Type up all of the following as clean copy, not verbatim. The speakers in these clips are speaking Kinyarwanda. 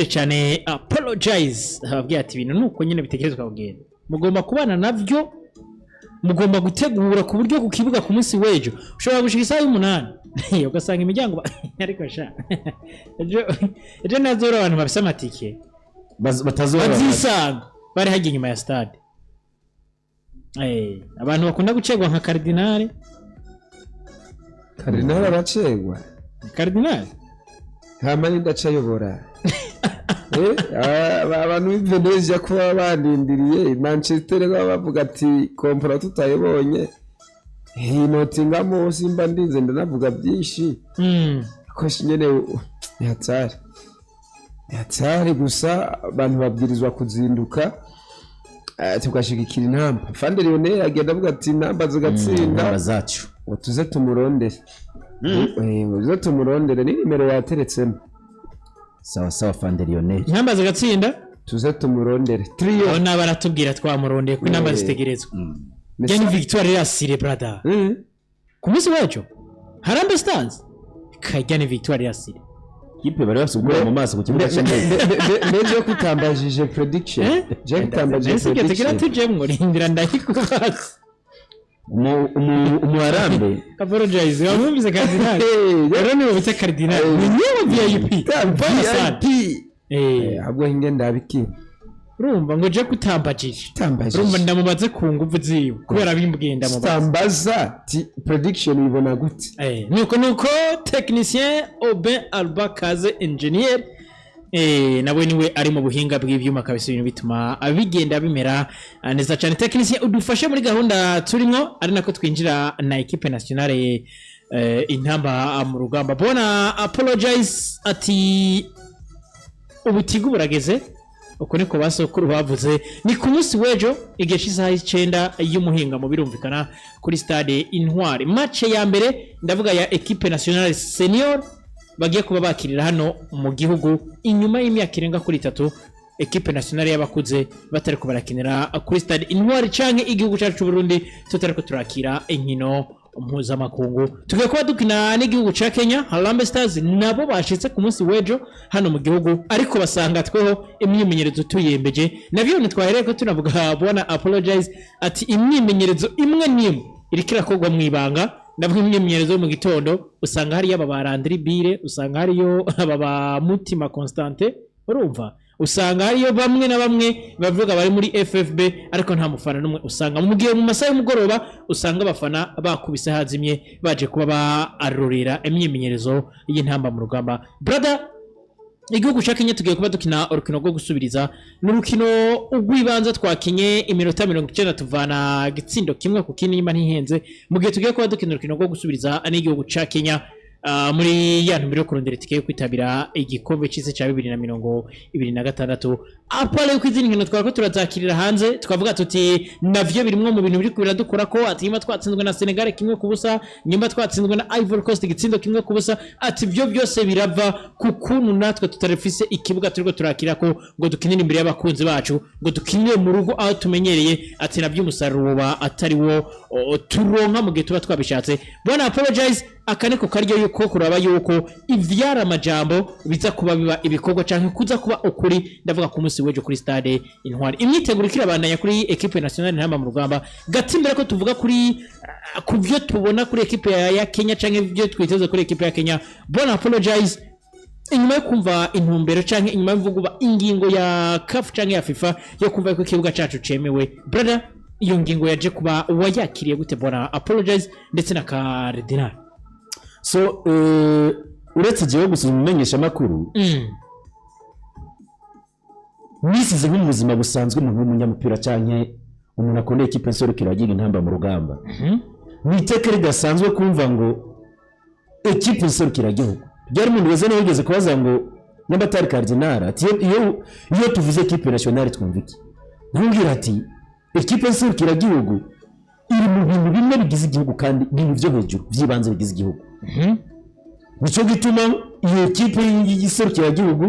cyane apologize ababwiye ati ibintu nuko nyine bitegerezwa kugenda mugomba kubana navyo mugomba gutegura ku buryo ku kibuga ku munsi wejo ushobora gushika isaha y'umunani ugasanga imiryango ariko sha ejo nazora abantu bafise amatike bazisanga bari hagiye inyuma ya stade abantu bakunda gucegwa nka Cardinal Cardinal hamani ndacayobora abantu b'Venezia kuba bandindiriye Manchester bavuga ati kompora tutayibonye Nottingham simba ndinze ndanavuga byinshi ko nyene yatsari gusa abantu babwirizwa kuzinduka tugashigikira intamba Fande Lionel agenda avuga ati intamba zigatsinda zacu tuze tumurondere uze tumurondere ni nimero yateretsemo sawa Fande Lionel intamba zigatsinda tuze tumurondere trio ona baratubwira twamurondeye ko intamba zitegerezwa Geni Victoire ya Sire brother ku munsi wacu Harambe Stars kajyane Victoire ya Sire kipe bari basubira mu maso ku kibuga nende yo kutambajije prediction je kutambajije prediction tekera tujemwe rindira ndahikubaza umuharambe apologize wamwumvise Cardinal rero niwe bita Cardinal ni VIP ahubwo hinge ndabiki urumva ngo je kutambajije urumva ndamubaze ku nguvu ziwe kubera bimbwenda mu tambaza prediction ibona gute nuko technicien Aubin Alba Kaze engineer nawe niwe ari mu buhinga bw'ivyuma kabisa ibintu bituma abigenda bimera neza cyane technicien udufashe muri gahunda turimo ari nako twinjira na equipe nationale intamba mu rugamba bona apologize ati ubutigu burageze uko niko basokuru bavuze ni ku munsi wejo igihe cy'isaha 9 y'umuhinga mu birumvikana kuri stade Intwari match ya mbere ndavuga ya equipe nationale senior bagiye kuba bakirira hano mu gihugu inyuma y'imyaka irenga kuri 3 equipe nationale y'abakuze batari ko barakinira kuri stade Intwari canke igihugu cyacu cy'u Burundi tutari ko turakira inkino mpuzamakungu tugiye kuba dukina n'igihugu ca Kenya Harambee Stars nabo bashitse ku munsi wejo hano mu gihugu ariko basanga tweho imyimenyerezo tuyembeje navyo nitwahereye ko tunavuga bona apologize ati imyimenyerezo imwe nimwe irikira kogwa mwibanga ndavuga imyimenyerezo mu gitondo usanga hari y'ababarandiri bire usanga hari yo ababa mutima constante urumva usanga hariyo bamwe na bamwe bavuga bari muri FFB ariko nta mufana numwe usanga mu gihe mu masaha y'umugoroba usanga abafana bakubise hazimye baje kuba barorera imyimenyerezo y'intamba mu rugamba brother igihugu ca Kenya tugiye kuba dukina urukino rwo gusubiriza n'urukino ugwibanza twakinye iminota 90 tuvana gitsindo kimwe ku kindi nyuma ntihenze mu gihe tugiye kuba dukina urukino rwo gusubiriza n'igihugu ca Kenya muri ya ntumbero kurondera itike yo kwitabira igikombe cy'isi cya 2026 apale uko izindi nkino twako turazakirira hanze tukavuga tuti navyo birimwe mu bintu biri kubira dukora ko ati nyuma twatsinzwe na Senegal kimwe kubusa nyuma twatsinzwe na Ivory Coast gitsindo kimwe kubusa ati byo byose birava ku kuntu natwe tutarefise ikibuga turiko turakira ko ngo dukinire imbere y'abakunzi bacu ngo dukinire mu rugo aho tumenyereye ati navyo umusaruro atari wo turonka mu gihe tuba twabishatse bona apologize akaneko karyo yuko kuraba yuko ivyara amajambo biza kuba biba ibikorwa canke kuza kuba ukuri ndavuga ku munsi wejo kuri stade Intwari imyiteguro kirabandanya kuri equipe nationale ntamba mu rugamba gatsimbere ko tuvuga kuri kuvyo tubona kuri equipe ya Kenya canke byo twiteze kuri equipe ya Kenya bona apologize inyuma yo kumva intumbero canke inyuma y'imvugo ingingo ya CAF canke ya FIFA yo kumva ko ikibuga cacu cemewe brother iyo ngingo yaje kuba wayakiriye gute bona apologize ndetse na Cardinal so uretse jewe gusumenyesha makuru nisize nk'umuzima busanzwe mu munyamupira canke umuntu akunda equipe nsorukira agira intamba mu rugamba niteke ridasanzwe kumva ngo equipe nsorukira gihugu byari umuntu weze nigeze kubaza ngo n'abatari Cardinal ati iyo tuvuze equipe nationale twumva iki ntumbwira ati equipe nsorukira gihugu iri mu bintu bimwe bigize igihugu kandi bintu byo hejuru byibanze bigize igihugu nico gituma iyo equipe y'iserukira gihugu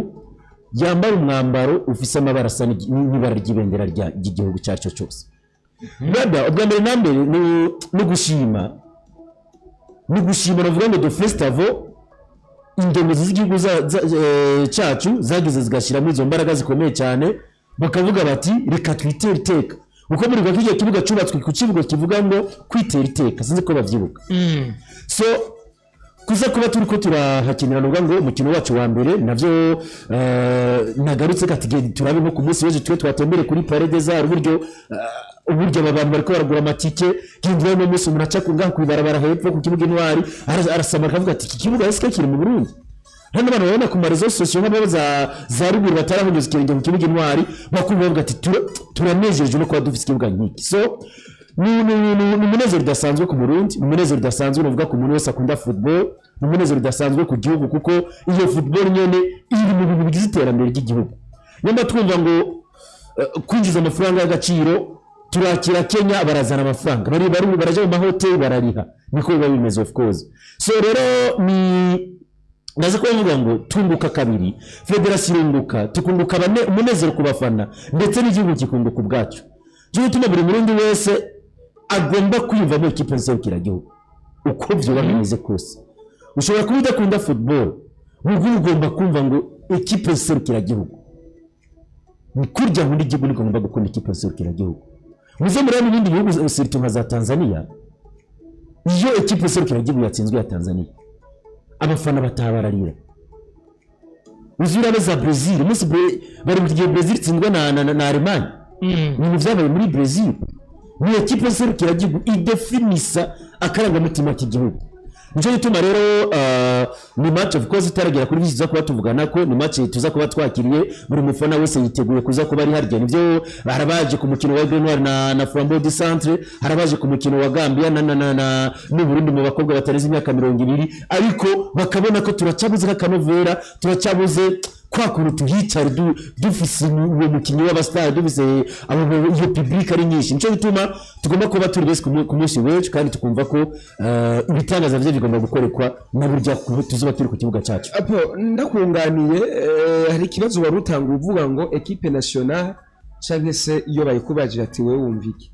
yambara umwambaro ufise amabara asa n'ibara ry'ibendera ry'igihugu cyacu cyose bada ubwa mbere nambere no gushima navuga ngo the festival indongozi z'igihugu cyacu zagize zigashyiramo izo mbaraga zikomeye cyane bakavuga bati reka twitere iteka uko muri rwa kigiye kibuga cyubatswe ku kibuga kivuga ngo kwitera iteka sinzi ko bavyibuka so kuza kuba turi ko turahakinira ngo umukino wacu wa mbere navyo nagarutse katigedi turabe nko ku munsi w'ejo twe twatembere kuri Parade Zar uburyo abantu bariko baragura amatike hindura no munsi umuntu aca kunga kwibarabara hepfo ku kibuga intwari arasama akavuga ati iki kibuga ese kiri mu Burundi hano abantu babona ku marezo sosiyo nk'abo za ruguru batarahonyeza ikirenge mu kibuga intwari bakumva bavuga ati turanejeje no kuba dufite ikibuga nk'iki so ni umunezero udasanzwe ku Burundi ni umunezero udasanzwe uvuga ku muntu wese akunda football ni umunezero udasanzwe ku gihugu kuko iyo football nyene iri mu bintu bigize iterambere ry'igihugu nyamba twumva ngo kwinjiza amafaranga y'agaciro turakira Kenya barazana amafaranga baraje mu mahoteli barariha niko biba bimeze of course so rero ni naze kuvuga ngo tunguka kabiri federation irunguka tukunguka umunezero ku bafana ndetse n'igihugu kikunguka ubwacu cyo gutuma buri murundi wese agomba kwiyumvamo ikipe nserukiragihugu uko byo bameze kose ushobora kuba udakunda football ubwo ugomba kumva ngo ikipe nserukiragihugu ni kurya muri gihugu nigomba gukunda ikipe nserukiragihugu muze muri n'ibindi bihugu sirtu nka za Tanzania iyo ikipe nserukiragihugu yatsinzwe ya Tanzania abafana batabararira uzira za Brazil musi bari mu gihe Brazil tsindwa na Alemanya ni muvyabaye muri Brazil ni equipe nserukiragihugu idefinisa akaranga mutima k'igihugu nje gituma rero ni match of course itaragera kuri biziza kuba tuvugana ko ni match tuza kuba twakiriye buri mufana wese yiteguye kuza kuba ari harya nivyo barabaje ku mukino wa Grenoir na Flambeau du Centre harabaje ku mukino wa Gambia na n'u Burundi mu bakobwa batareze imyaka 20 ariko bakabona ko turacabuze kakanovera turacabuze kwa kuntu tuhitari dufise uwo mukinyi w'abastar dufise abo iyo public ari nyinshi nico bituma tugomba kuba turi bese ku munsi w'ejo kandi tukumva ko ibitangaza byo bigomba gukorekwa na burya tuzoba turi ku kibuga cyacu apo ndakunganiye hari ikibazo wari utanga uvuga ngo equipe nationale cyangwa se iyo bayikubaje ati wewe wumvike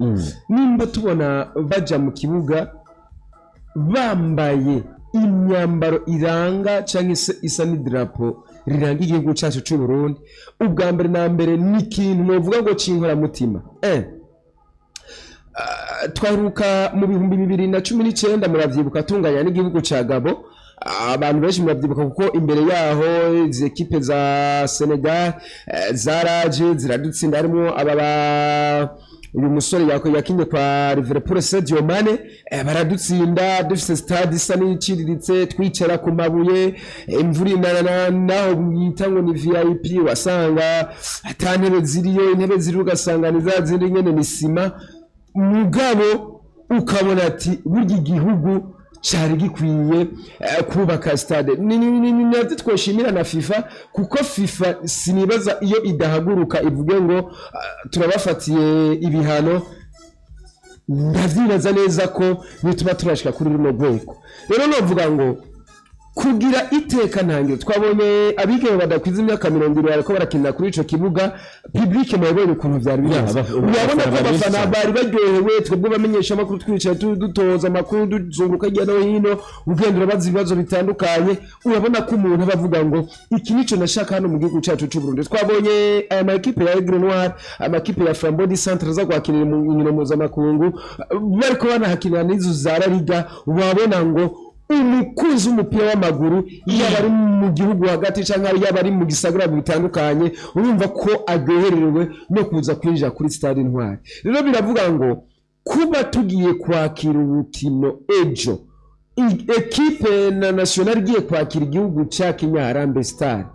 nimba tubona baja mu kibuga bambaye imyambaro iranga cyangwa se isa n'idrapo riranga igihugu cyacu cy'u Burundi ubwa mbere na mbere ni ikintu novuga ngo cinkora mutima twaruka mu 2019 muravyibuka tunganya n'igihugu ca Gabo abantu benshi muravyibuka kuko imbere yaho izi equipe za Senegal zaraje ziradutsinda harimo uyu musore yakinye kwa Liverpool Sadio Mane baradutsinda dufise stade isa n'iciriritse twicara ku mabuye imvura naho bitango ni VIP wasanga atantebe ziriyo intebe ziri ugasanga ni za zindi nyene ni sima mugabo ukabona ati burya igihugu cyari gikwiye kubaka stade navyo twoshimira na FIFA kuko FIFA sinibaza iyo idahaguruka ivuge ngo turabafatiye ibihano ndavyibaza neza ko bituma turashika kuri runo rwego rero novuga ngo kugira iteka ntangiro twabonye abigeme badakwiza imyaka 20 ariko barakinira kuri ico kibuga public mwebwe ukuntu byari bibaza urabona ko abafana bari baryohewe twebwe bamenyesha amakuru twicaye dutoza amakuru duzunguka hirya no hino ugendera bazi ibibazo bitandukanye urabona ko umuntu abavuga ngo iki nico nashaka hano mu gihugu cyacu cy'u Burundi twabonye aya equipe ya Grenoir amakipe ya Flambeau du Centre za kwakinira mu nkino mpuzamakungu bariko banahakinira n'izo za La Liga wabona ngo umukunzi w'umupira w'amaguru yaba ari mu gihugu hagati cyangwa yaba ari mu gisagara bitandukanye urumva ko agohererewe no kuza kwinjira kuri stade Intwari rero biravuga ngo kuba tugiye kwakira urukino ejo equipe nationale igiye kwakira igihugu cya Kenya Harambee Stars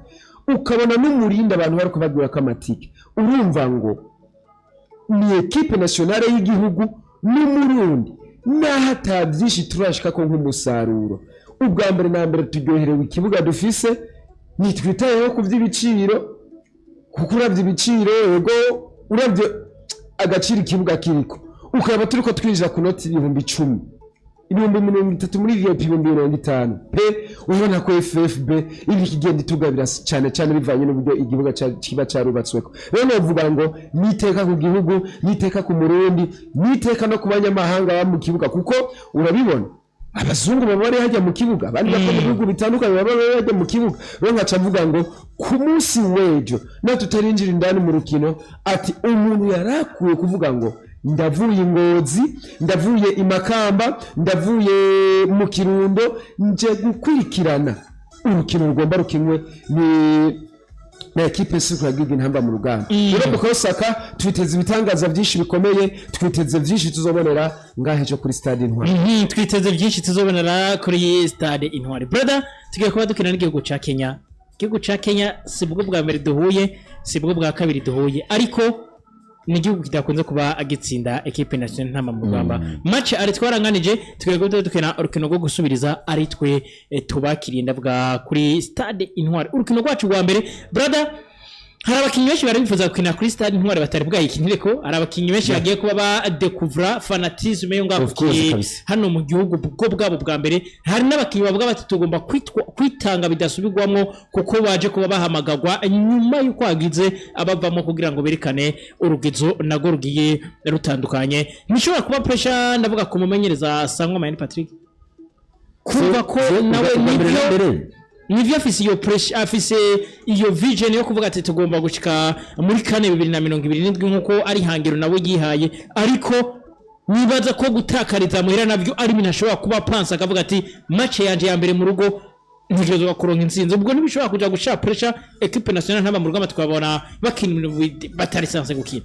ukabona n'umurinda abantu bari kubagura kamatike urumva ngo ni equipe nationale y'igihugu n'umurundi naho byinshi turashika ko nk'umusaruro ubwa mbere na mbere turyoherewe ikibuga dufise nitwitayeho ku by'ibiciro kuko uravye ibiciro yego uravye agaciro ikibuga kiriko ukaba turiko twinjira ku noti 10,000 30 muri VIP 50 pe ubona ko FFB ibi kigenda itugabira cyane cyane bivanye n'uburyo igihugu kiba carubatsweko rero novuga ngo niteka ku gihugu niteka ku murundi niteka no kubanyamahanga ba mu kibuga kuko urabibona abazungu baba bari hajya mu kibuga abandi bava mu bihugu bitandukanye baba bari hajya mu kibuga rero nkaca mvuga ngo ku munsi w'ejo na tutarinjira indani mu rukino ati umuntu yarakuye kuvuga ngo ndavuye Ngozi ndavuye Imakamba ndavuye mu Kirundo nje gukurikirana urukino rugomba rukinwe ni na ekipe y'Isoko yagiye intamba mu rugamba rero mukosaka twiteze ibitangaza byinshi bikomeye twiteze byinshi tuzobonera ngahe cyo kuri stade Intwari twiteze byinshi tuzobonera kuri stade Intwari brother tugiye kuba dukina n'igihugu ca Kenya igihugu ca Kenya si bwo bwa mbere duhuye si bwo bwa kabiri duhuye ariko ni igihugu kidakunze kuba agitsinda ekipe nationale ntamba mu rugamba match ari twaranganije tugiye kuba dukina urukino rwo gusubiriza ari twe tubakiriye ndavuga kuri stade Intwari urukino rwacu rwa mbere brother hari abakinnyi benshi bari bifuza gukina kuri stade Intwari batari bwayikinire ko hari abakinnyi benshi bagiye kuba ba découvrir fanatisme yo ngaho hano mu gihugu bwo bwabo bwa mbere hari n'abakinnyi bavuga bati tugomba kwitanga bidasubirwamo kuko baje kuba bahamagagwa nyuma y'uko hagize abavamo kugira ngo berekane urugizo nago rugiye rutandukanye nishobora kuba pressure ndavuga ku mumenyereza Sangwa Mayani Patrick kuva ko nawe nivyo afise iyo pressure afise iyo vision yo kuvuga ati tugomba gushika muri kane 2027 nkuko ari hangiro nawe yihaye ariko nibaza ko gutakariza muhera navyo ari binashobora kuba pense akavuga ati match yanje ya mbere mu rugo ntegerezo kuronka intsinzi ubwo nibishobora kuja gusha pressure equipe nationale ntaba mu rugamba twabona bakina batari sanse gukina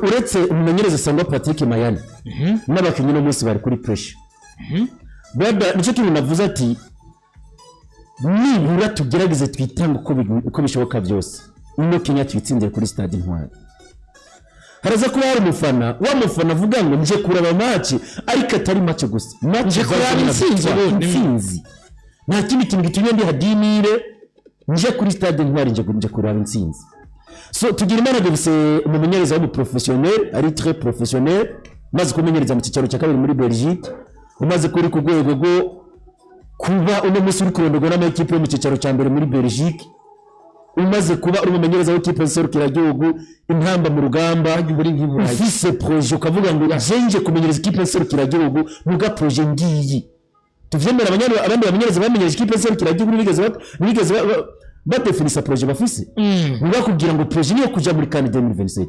uretse umumenyereza Sangwa Patrick Mayani n'abakinnyi no munsi bari kuri pressure baba nicyo kintu navuze ati nibura tugerageze twitanga uko bishoboka byose ino Kenya twitsindire kuri stade Intwari haraza kuba hari umufana wa mufana avuga ngo nje kuraba match ariko atari match gusa match intsinzi nta kindi kintu gitumye ndi hadinire nje kuri stade Intwari nje kuraba intsinzi so tugira imana dufise umumenyereza w'umuprofessionnel ari très professionnel maze kumenyereza mu cyicaro cya kabiri muri Belgique umaze kuri ku rwego rwo kuba uno musi uri kurondogwa n'amakipe yo mu cyicaro cya mbere muri Belgique umaze kuba uri umumenyereza w'ikipe y'Iserukira gihugu intamba mu rugamba muri nk'iburayi ufise projet ukavuga ngo nje kumenyereza ikipe y'Iserukira gihugu muga projet ngiyi tuvyemera abandi bamenyereza bamenyereza ikipe y'Iserukira gihugu bigeze badefinisa projet bafise muga kugira ngo projet niyo kuja muri CAN 2027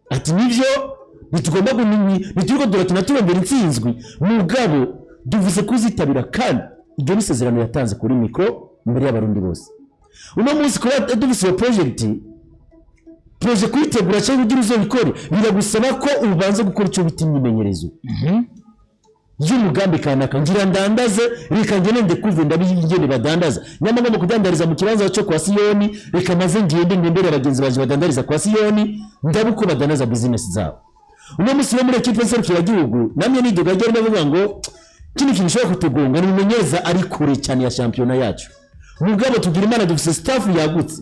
ati nivyo nitugomba nituko durakina turembera intsinzwi mugabo duvuze kuzitabira kandi ibyo nisezerano yatanze kuri mikro mbere y'abarundi bose uno munsi ko dufise project kwitegura cyangwa ugira izo bikore biragusaba ko ubanza gukora icyo bita imyimenyerezo y'umugambi kanaka ngira ndandaze reka ngene ndekuve ndabigene badandaza nyamara mu kudandariza mu kibanza cyo kwa Siyoni reka maze ngendere abagenzi baje badandariza kwa Siyoni ndabuko badandaza business zabo uno munsi muri equipe y'Iserukira gihugu namye nidoga gere ndavuga ngo kini kinishobora kutugonga ni umumenyereza ari kure cyane ya championnat yacu mugabo tugira imana dufise staff yagutse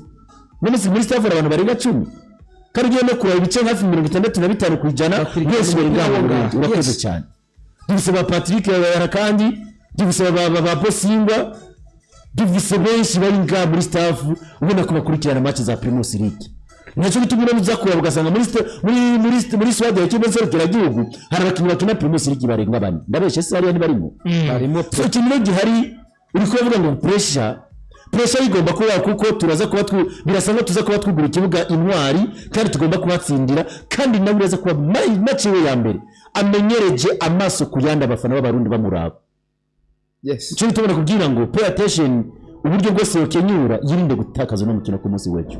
n'umusi muri staff abantu barenga 10 karigiye no kuraba ibice hafi 65 kwijana yose bari ngaho urakoze cyane dufise ba Patrick yara kandi dufise ba Bosinga dufise benshi bari ngaho muri staff ubona ko bakurikirana match za Primus League nacyo bitumira muzakura ugasanga muri swad ya kibe Iserukira gihugu hari abakinnyi bakina Primus League barenga bane ndabeshe se hariya barimo so kimwe gihari uri kuvuga ngo pressure igomba kuba kuko turaza kuba birasanga tuza kuba twugura ikibuga Intwari kandi tugomba kubatsindira kandi nawe uraza kuba match we ya mbere amenyereje amaso kuyanda abafana b'abarundi bamuraba yes cyo tubona kugira ngo pay attention uburyo bwose yokenyura yirinde gutakaza no mukino ku munsi w'ejo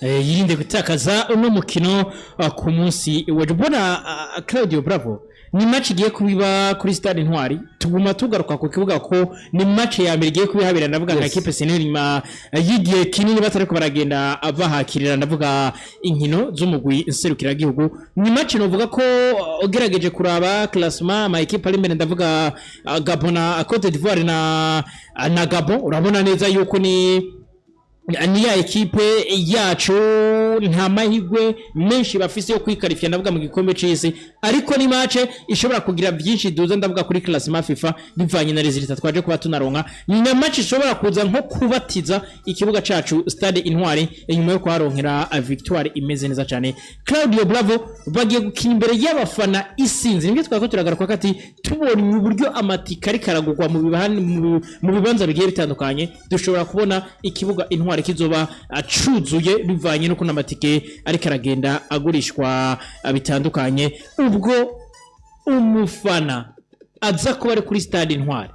yirinde gutakaza uno mukino ku munsi w'ejo bona Claudio Bravo ni match igiye kubiba kuri stade Intwari tuguma tugaruka ku kibuga ko ni match ya mbere igiye kubihabira ndavuga nka equipe Senelima yigiye kinini batari ko baragenda abahakirira ndavuga inkino z'umugwi Iserukira gihugu ni match novuga ko ogerageje kuraba classement ama equipe ari mbere ndavuga Gabon na Cote d'Ivoire na Gabon urabona neza yuko ni ni ya ekipe yacu nta mahirwe menshi bafise yo kwikarifya ndavuga mu gikombe c'isi ariko ni match ishobora kugira byinshi duza ndavuga kuri classement FIFA bivanye na resultat twaje kuba tunaronka ni match ishobora kuza nko kubatiza ikibuga cacu Stade Intwari inyuma yo kwaronkera victoire imeze neza cyane. Claudio Bravo bagiye gukina imbere y'abafana isinzi nibyo twako turagaruka kati tubonye uburyo amatika ari karagurwa mu bibanza bigiye bitandukanye dushobora kubona ikibuga Intwari kizoba acuzuye bivanye no kuna matike ari karagenda agurishwa bitandukanye ubwo umufana aza kuba ari kuri Stade Intwari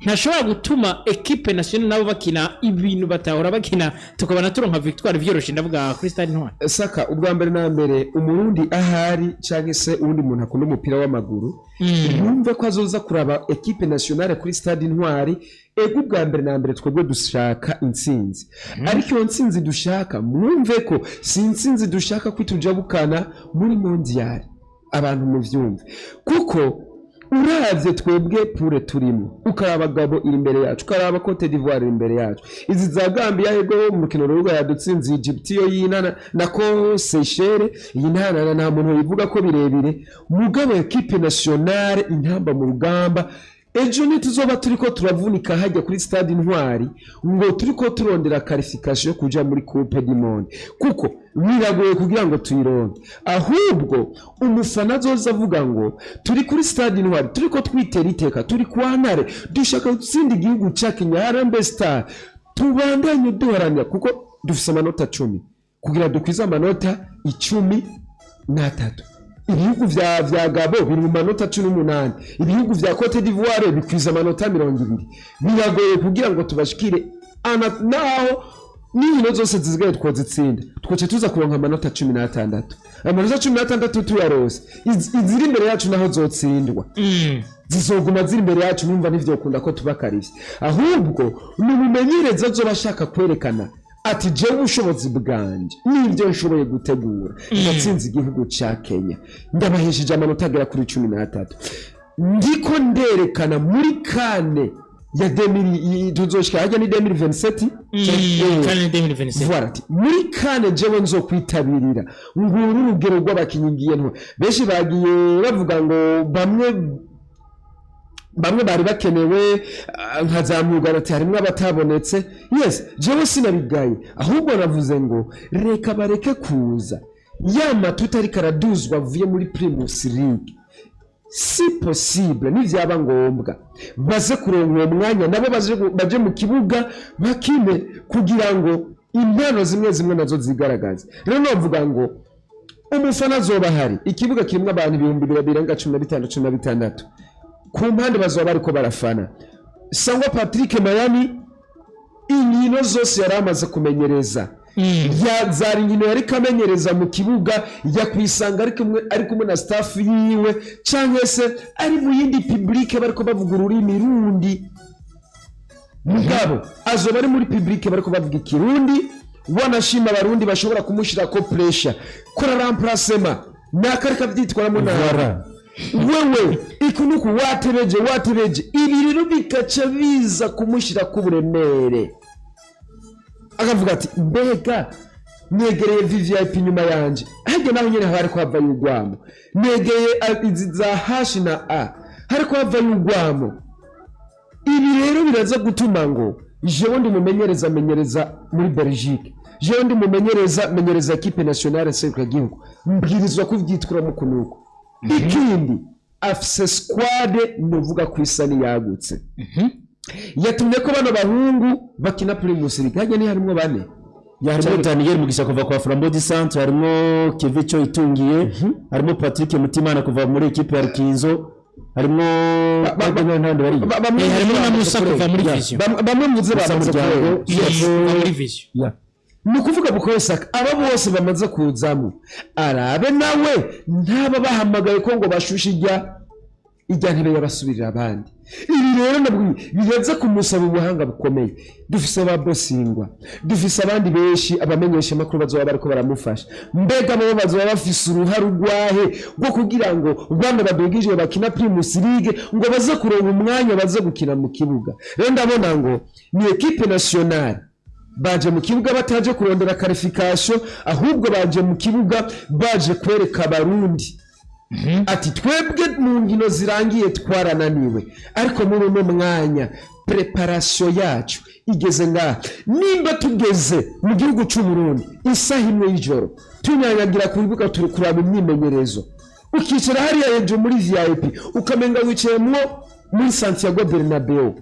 ntashobora gutuma equipe nationale nabo bakina ibintu batahora bakina tukabana turonka victoire vyoroshe ndavuga kuri Stade Intwari. Saka ubwa mbere na mbere umurundi ahari cyangwa se undi muntu akunda umupira w'amaguru yumve ko azoza kuraba equipe nationale kuri Stade Intwari ego ubwa mbere na mbere twebwe dushaka intsinzi ariko iyo ntsinzi dushaka mwumve ko si intsinzi dushaka kwitujabukana muri mondial abantu mu vyumve kuko uravye twebwe pure turimo ukaraba Gabo iri imbere yacu ukaraba Cote d'Ivoire iri imbere yacu izi za Gambia yego mu rukino rugo yadutsinze Egypt yo yinana nako Seychelles yinana na muntu yivuga ko birebire mugabo equipe nationale intamba mu rugamba ejo nituzoba turiko turavunika hajya kuri Stade Intwari ngo turiko turondera qualification kuja muri Coupe du Monde kuko biragoye kugira ngo tuyironke ahubwo umufana azoza avuga ngo turi kuri Stade Intwari turiko twitera iteka turi kwantare dushaka gutsinda igihugu ca Kenya Harambee Star tubandanye duharanira kuko dufise amanota 10 kugira dukwiza amanota 13 ibihugu vya Gabo biri mu manota 18 ibihugu vya Cote d'Ivoire bikwiza amanota 20 biragoye kugira ngo tubashikire naho nino zose zizigaye twozitsinda twoce tuza kuronka amanota 16 amanota 16 tuyarose iziri imbere yacu naho zotsindwa zizoguma ziri imbere yacu numva nivyo kunda ko tubakarivye ahubwo nubumenyereza zo bashaka kwerekana ati je ubushobozi bwanje nivyo nshoboye gutegura ndatsinze igihugu ca Kenya ndabaheshije amanota agera kuri 13 ndiko nderekana muri kane ya 2000 tuzoshika hajya ni 2027 kane 2027 voilà muri kane jewe nzokwitabirira nguru urugero rw'abakinyi ngiye nto beshi bagiye bavuga ngo bamwe bari bakenewe nkazamurwa ati harimwe abatabonetse yes jewe sinabigaye ahubwo navuze ngo reka bareke kuza yama tutari karaduzwa vuye muri Primus League si possible nivyaba ngombwa baze kuronka uwo mwanya nabo baje mu kibuga bakine kugira ngo impano zimwe nazo zigaragaze rero novuga ngo umufana azoba hari ikibuga kirimwe abantu 2015 ku mpande bazoba bariko barafana Sangwa Patrick Mayani inkino zose yaramaze kumenyereza zari inkino yari kamenyereza mu kibuga yakwisanga ari kumwe na staff yiwe cyangwa se ari mu yindi public bariko bavuga ururimi rundi mugabo azoba ari muri public bariko bavuga ikirundi wanashima abarundi bashobora kumushira ko pressure kora remplacement nakareka byitwaramo nara wewe ikunuku watebeje ibi rero bikaca biza kumushira ku buremere akavuga ati mbega negereye VIP nyuma yanje hajye naho nyene hari ko hava yugwamo negeye iziza hashi na a hari ko hava yugwamo ibi rero biraza gutuma ngo jewe ndi mumenyereza muri Belgique jewe ndi menyereza equipe nationale seruka gihugu mbwirizwa kuvyitwara mu kunuko ikindi afise squad novuga ku isani yagutse yatumye ko bano bahungu bakina Primus League hajye ni harimo bane harimo Daniel Mugisha kuva kwa Flambeau Centre harimo Kevicho Itungiye harimo Patrick Mutimana kuva muri equipe ya Rukinzo harimo n'abandi bari harimo na Musa kuva muri Vision bamwe muze bamaze muri Vision nukuvuga bukoresaka aba bose bamaze kuzamo arabe nawe ntaba bahamagaye ko ngo bashushe ijya ntebe yabasubirira abandi ibi rero nabwo biheze kumusaba ubuhanga bukomeye dufise ababosingwa dufise abandi benshi abamenyesha makuru bazoba bariko baramufasha mbega abo bazoba bafise uruhare rwahe rwo kugira ngo bane badugije bakina Primus League ngo baze kuronka umwanya baze gukina mu kibuga rero ndabona ngo ni equipe nationale baje mu kibuga bataje kurondera qualification ahubwo baje mu kibuga baje kwereka abarundi ati twebwe mu nkino zirangiye twarananiwe ariko muri uno mwanya preparation yacu igeze ngaha nimba tugeze mu gihugu cy'u Burundi isaha imwe y'ijoro tunyanyagira ku bibuga turi kuraba imyimenyerezo ukicara hariya hejuru muri VIP ukamenga wicayemwo muri Santiago Bernabeu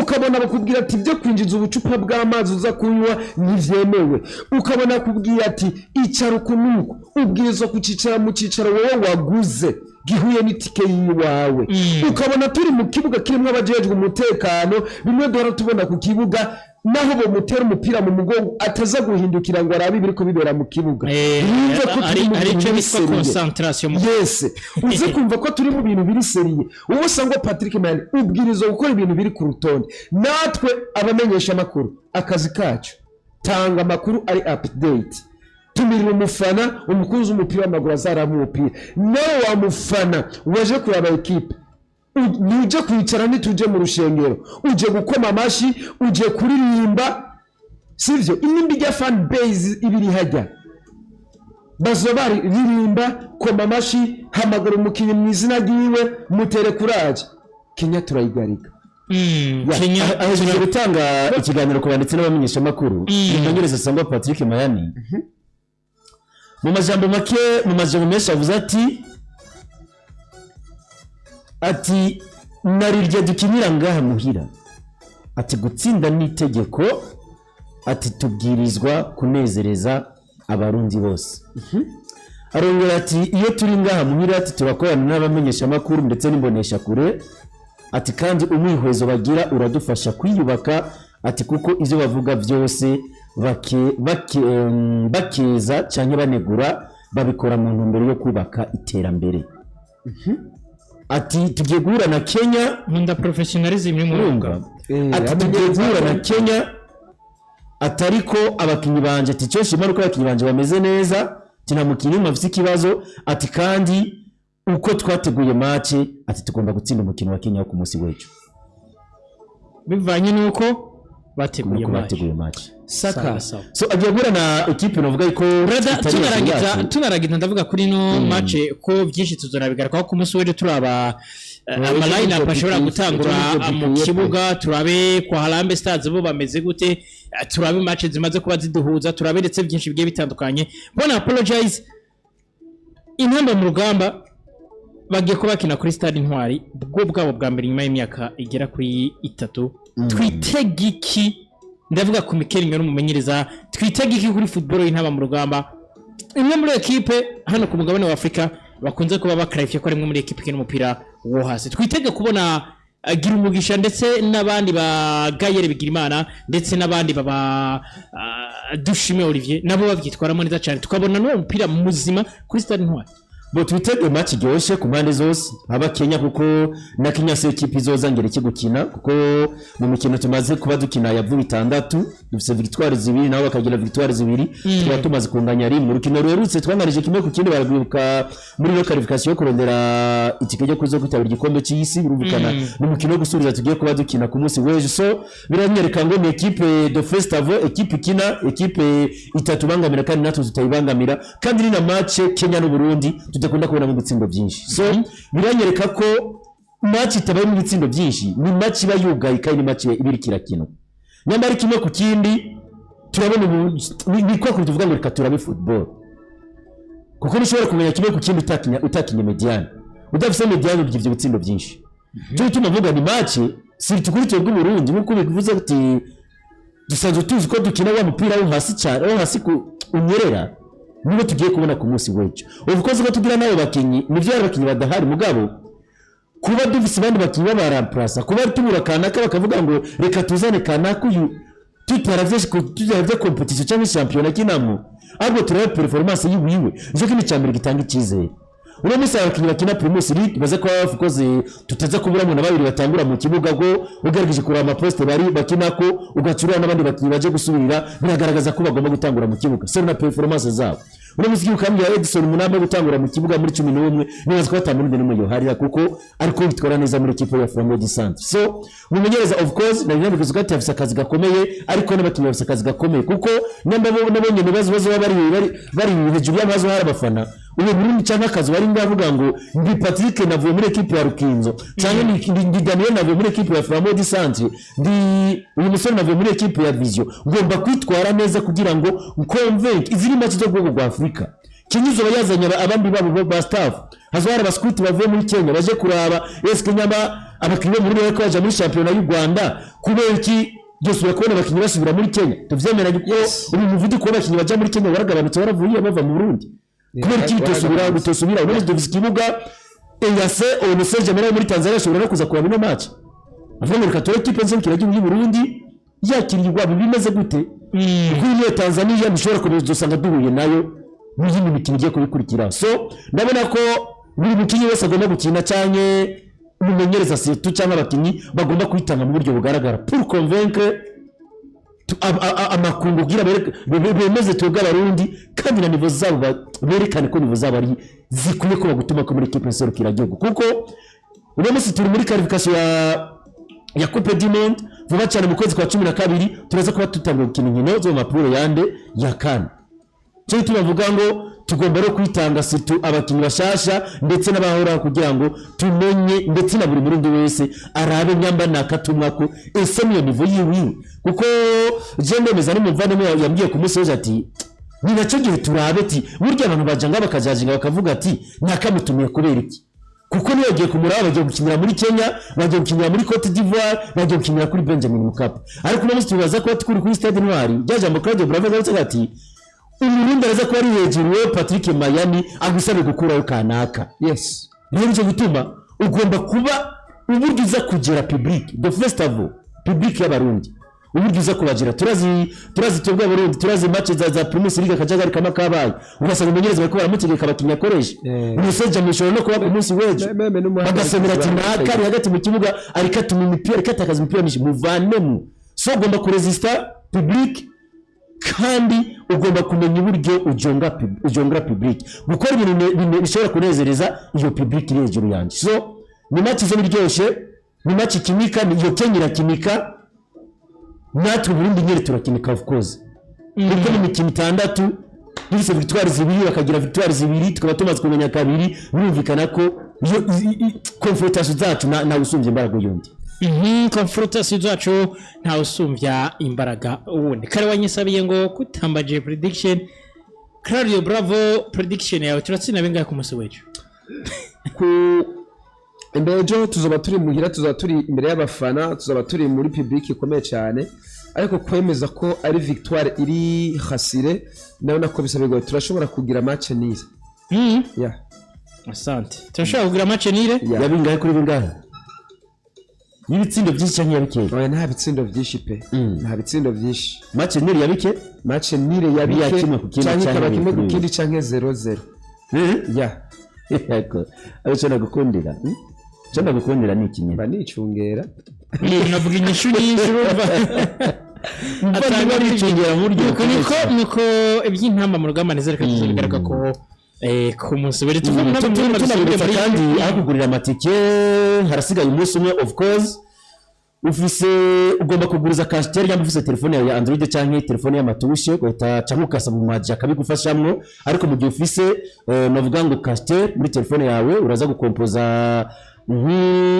ukabona bakubwira ati byo kwinjiza ubucupa bw'amazi uza kunywa ntivyemewe ukabona kubwira ati icara ukunuko ubwirizwa kucicara mu cicaro wowe waguze gihuye n'itike yiwawe ukabona turi mu kibuga kirimo abajejwe umutekano bimwe dora tubona ku kibuga naho bo mutera umupira mu mugongo ataza guhindukira ngo arabe biriko bibera mu kibuga ari cyo bitwa concentration yes uze kumva ko turi mu bintu biri seriye uwo sangwa Patrick Mayani ubwirizo gukora ibintu biri ku rutonde natwe abamenyesha makuru akazi kacu tanga amakuru ari update tumirira umufana umukunzi umupira w'amaguru azaramu umupira nawe wa mufana waje kuraba equipe uje kwicara nituje mu rushengero uje gukoma amashi uje kuririmba sivyo inimbi rya fan base ibiri hajya bazobari ririmba koma amashi hamagara umukinyi mu izina ryiwe mutere kuraje Kenya turayigarika Kenya ahejeje gutanga ikiganiro ku banditsi n'abamenyesha makuru imenyereza sangwa Patrick Mayani mu majambo make mu majambo menshi avuze ati narirya dukinira ngaha muhira ati gutsinda n'itegeko ati tubwirizwa kunezereza abarundi bose arongera ati iyo turi ngaha muhira ati turakorana n'abamenyesha makuru ndetse n'imbonesha kure ati kandi umwihwezo bagira uradufasha kwiyubaka ati kuko ivyo bavuga byose bakeza cyangwa banegura babikora mu ntumbero yo kubaka iterambere ati tugiye guhura na Kenya nkunda professionalism ni murunga ati tugiye guhura na Kenya atariko abakinyi banje ati cyo shima uko abakinyi banje bameze neza tina mukinyi mafite ikibazo ati kandi uko twateguye match ati tugomba gutsinda umukino wa Kenya ku munsi w'ejo bivanye nuko bateguye match saka so agiye guhura na equipe novuga ko tunaragiza ndavuga kuri no match ko byinshi tuzorabigaruka ku munsi w'ejo turaba amaline apashobora gutangura mu kibuga turabe kwa Harambe Stars bo bameze gute turabe match zimaze kuba ziduhuza turabe ndetse byinshi bigiye bitandukanye bona apologize intamba mu rugamba bagiye kubakina kuri stade Intwari bwabo bwa mbere nyuma y'imyaka igera kuri 3 twitegiki ndavuga ku Mikel n'umumenyereza twitegiki kuri football y'intaba mu rugamba imwe muri equipe hano ku mugabane wa Afrika bakunze kuba bakarifye ko rimwe muri equipe kene umupira wo hasi twitege kubona agira umugisha ndetse nabandi ba Gayere Bigirimana ndetse nabandi baba Dushime Olivier nabo bavyitwaramo neza cyane tukabona no umupira muzima kuri stade Intwari bo twitege match gyoshe ku mpande zose aba Kenya kuko na Kenya se equipe izozangera ikigukina kuko mu mikino tumaze kuba dukina yavu 6 dufite victoire 2 naho bakagira victoire 2 tuba tumaze kunganya rimwe mu rukino rwerutse twangarije kimwe ku kindi baragwibuka muri no qualification yo kurondera itike ryo kuzo kwitabira igikombe cy'isi birumvikana n'umukino wo gusubiriza tugiye kuba dukina ku munsi w'ejo so biranyereka ngo ni equipe de festival equipe kina equipe itatubangamira kandi natwe tutayibangamira kandi ni na match Kenya n'u Burundi tudakunda kubona mu bitsindo byinshi so biranyereka ko match itabaye mu bitsindo byinshi ni match bayugaye kandi ni match ibirikira kino nyamara kimwe ku kindi turabona ni ko kuvuga ngo reka turabe football kuko nishobora kumenya kimwe ku kindi utakinye mediane udafise mediane byivye bitsindo byinshi cyo tunavuga ni match si tukurite bw'u Burundi nkuko bivuze ati dusanzwe tuzi ko dukina wa mupira wo hasi cyane wo hasi ku unyerera niba tugiye kubona ku munsi w'ejo uvukoze ko tugira nayo bakinyi nivyo abakinyi badahari mugabo kuba dufise bandi bakinyi babaramplasa kuba tubura kanaka bakavuga ngo reka tuzane kanaka uyu tutaravye competition cyangwa championnat kinamo ahubwo turebe performance yiwiwe nje kini cyambere gitanga ikizere uno munsi abakinnyi bakina Primus League baze ko of course tutaza kuburamo na babiri batangura mu kibuga go ugerageje kureba amaposte bari bakina ko ugacurura n'abandi bakinnyi baje gusubira biragaragaza ko bagomba gutangura mu kibuga so na performance zabo uno munsi ukambye Edison Munamba gutangura mu kibuga muri 11 nibaza ko atamundi n'umwe harira kuko ariko bitwara neza muri equipe ya Flambeau Centre so umumenyereza of course na nyine bivuze ko afite akazi gakomeye ariko n'abakinnyi bafite akazi gakomeye kuko nabonye nibazo bari hejuru y'amazo hari abafana ubu Burundi cyangwa akazi bari ngavuga ngo ndi Patrick navuye muri equipe ya Rukinzo cyangwa ndi Daniel navuye muri equipe ya Flambeau Centre ndi uyu musore navuye muri equipe ya Vision ngomba kwitwara neza kugira ngo convince iziri match zo rwego rwa Afrika kinyuzo bayazanya abandi babo ba staff hazwara abaskuti bavuye muri Kenya baje kuraba eske nyama abakinnyi muri rwego baje muri championnat y'u Rwanda kubera iki byose bakubona abakinnyi basubira muri Kenya tuvyemera yuko ubu muvuduko w'abakinnyi baje muri Kenya waragabanutse baravuye bava mu Burundi kubera iki gutosubira ubu dufite ikibuga eyase onuseje muri Tanzania ashobora no kuza kuraba ino match avuga ngo katore kipe nzo kiragiye mu Burundi yakirirwa bimeze gute kuri iyo Tanzania bishobora kubizosanga duhuye nayo n'iyindi mikino igiye kubikurikira so ndabona ko buri mukinnyi wese agomba gukina cyane umumenyereza situ cyangwa abakinnyi bagomba kwitanga mu buryo bugaragara pour convaincre amakungu gira bemeze twebwe abarundi kandi na nivo zabo berekane ko nivo zabo ari zikuye ko bagutuma ko muri equipe nserukira gihugu kuko uno munsi turi muri qualification ya Coupe du Monde vuba cyane mu kwezi kwa 12 turaza kuba tutangiye gukina inkino zo mapuro yande ya CAN cyo tubavuga ngo tugomba ro kwitanga situ abakinnyi bashasha ndetse n'abahora kugira ngo tumenye ndetse na buri murundi wese arabe nyamba nakatumwa ko ese niyo nivo yiwi kuko je ndemeza n'umuvandimwe yambwiye ku munsi wose ati ni nacyo gihe turabe ati burya abantu bajanga bakajajinga bakavuga ati nakamutumiye kubera iki kuko niyo yagiye kumuraba bagiye gukinira muri Kenya bagiye gukinira muri Cote d'Ivoire bagiye gukinira kuri Benjamin Mkapa ariko uno munsi tubaza ko tukuri kuri Stade Noir byajambo Claude Bravo zavuze ati umurundi araza ko ari hejuru we Patrick Mayani agusabe gukuraho kanaka yes rero cyo gutuma ugomba kuba uburyo uza kugera public the festival public y'abarundi uburyo uza kubagera turazi twebwe abarundi turazi match za Primus League akajagari kama kabaye ugasanga umumenyereza bariko baramutegeka abakinnyi akoresha umuseje mishoro no kuba ku munsi wejo bagasemera ati nakari hagati mu kibuga ariko atuma imipira ikatakaza imipira myinshi muvanemo so ugomba kuresista public kandi ugomba kumenya uburyo ujonga public gukora ibintu bishobora kunezereza iyo public iri hejuru yanjye so ni match zo biryoshe ni match kimika ni iyo Kenya kimika natwe Burundi nyere turakinika of course kuko ni mikino 6 bise victoire zibiri bakagira victoire zibiri tukaba tumaze kumenya kabiri birumvikana ko iyo confrontation zacu na usumbye imbaraga yundi confrontation zacu nta usumbya imbaraga ubundi kare wanyisabiye ngo kutambaje prediction Claudio Bravo prediction yawe turatsinda bengaye ku munsi wejo ku Embejo tuzoba turi muhira tuzoba turi imbere y'abafana tuzoba turi muri public ikomeye cyane ariko kwemeza ko ari victoire iri hasire nabona ko bisabirwa turashobora kugira match nire yeah asante turashobora kugira match nire yabingaye kuri bingahe Ibitsindo byinshi cyane yabike oya nta bitsindo byinshi pe nta bitsindo byinshi match nire yabike match nire yabike cyane kimwe gukindi canke 0-0 ya yako abashaka gukundira cyane gukundira ni ikinyene banicungera navuga inyishu nyinshi urumva atanga ricungera mu buryo niko iby'intamba mu rugamba nezereka tuzigaraka ko ku munsi bari tuvuga kandi akugurira amatike harasigaye umunsi umwe of course ufise ugomba kuguriza kasiteri cyangwa ufise telefone ya Android cyangwa telefone y'amatushe guhita cyangwa ukasaba umaje akabigufashamwo ariko mu gihe ufise navuga ngo kasiteri muri telefone yawe uraza gukompoza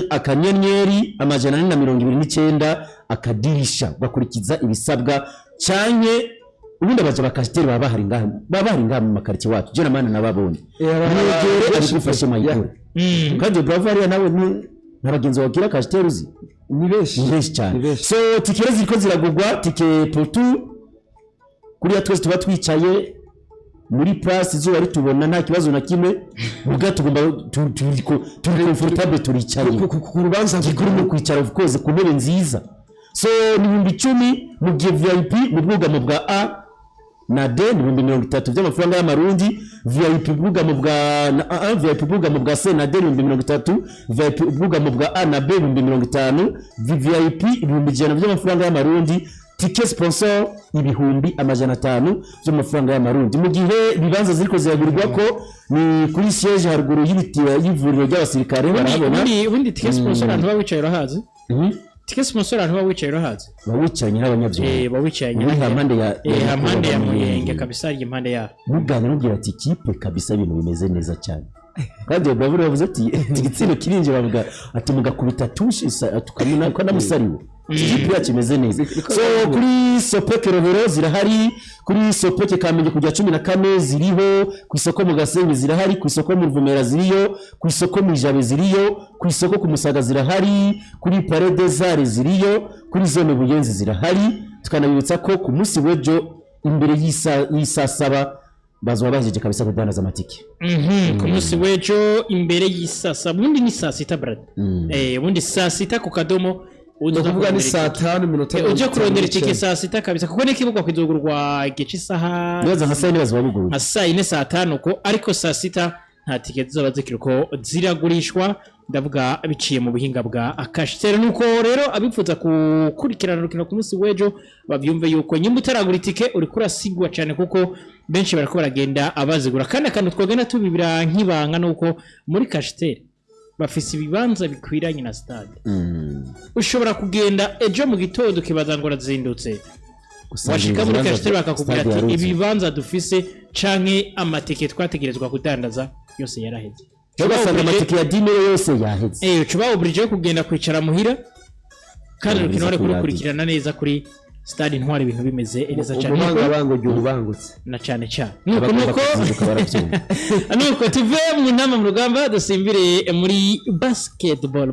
akanyenyeri amajana 429 akadirisha bakurikiza ibisabwa cyane ubundi abaje bakasiteri baba bahari ngaha mu makariti wacu je namana nababonye yegere abigufashe mayikore kandi Bravo ari nawe n'abagenzi bagira kasiteri uzi ni benshi cyane so tikere ziko ziragurwa tike potu kuri atwese tuba twicaye muri place izuba ritubona nta kibazo na kimwe muga tugomba turi comfortable turicaye ku rubanza gikuru no kwicara of course ku ntebe nziza so ni 10,000 mu gihe VIP mu bwugamo bwa A na D ibihumbi 30 by'amafaranga y'amarundi, VIP bwugamo bwa VIP bwugamo bwa C na D ibihumbi 30, VIP bwugamo bwa A na B ibihumbi 50, VIP ibihumbi 100 by'amafaranga y'amarundi, ticket sponsor ibihumbi 500 by'amafaranga y'amarundi. Mu gihe bibanza ziriko ziragurirwa ko ni kuri siège haruguru y'ivuriro ry'abasirikare barabona. Ubundi ticket sponsor abantu bawicaye urahazi? Ticket sponsor abantu bawicaye urahazi? Bawicanye n'abanyabyo. Bawicanye impande ya Muyenge kabisa ari impande ya. Mugana nubwira ati kipe kabisa ibintu bimeze neza cyane. Kandi babura bavuze ati igitsino kirinje bavuga ati mugakubita tushe tukamuna ko namusariwe. Kipe yakimeze neza. So kuri Sopeke Rohero zirahari, kuri Sopeke Kamenge kujya 14 ziriho, ku isoko mu Gasenyi zirahari, ku isoko mu Ruvumera ziriyo, ku isoko mu Jabe ziriyo, ku isoko ku Musaga zirahari, kuri Palais des Arts ziriyo, kuri zone Buyenzi zirahari. Tukanabibutsa ko ku munsi w'ejo imbere y'isa 7 bazwa bajeje kabisa kudandaza amatike. Ku munsi w'ejo imbere y'isa 7 bundi ni saa 6 brad. Bundi saa 6 ku Kadomo uvuga ni saa 5 minota uje kurondera itike saa 6 kabisa kuko nikibugwa kwizugurwa igice isaha neza nka saa 4 bazwa nka saa 4 saa 5 ko ariko saa 6 nta tike zaba zikiriko ziragurishwa ndavuga biciye mu buhinga bwa Akashitero. Nuko rero abipfuza kukurikirana rukino ku munsi w'ejo bavyumve yuko nyimba utaragura itike uri kurasigwa cyane kuko benshi barako baragenda abazigura kandi akantu twogenda tubibira nkibanga nuko muri Kashitero bafise ibibanza bikwiranye na stade. Ushobora kugenda ejo mu gitondo kibaza ngo razindutse washika muri Kashitero bakakubwira ati ibibanza dufise canke amatike twategerezwa kudandaza yose yaraheze. Basanga amatike ya dinero yose yaheze. Ucuba oblige kugenda kwicara muhira kandi rukino wari kurukurikirana neza kuri stade Intwari ibintu bimeze neza cyane. Ubanga bango gihe ubangutse na cyane cyane. Nuko tuve mu nama mu rugamba dusimbire muri basketball.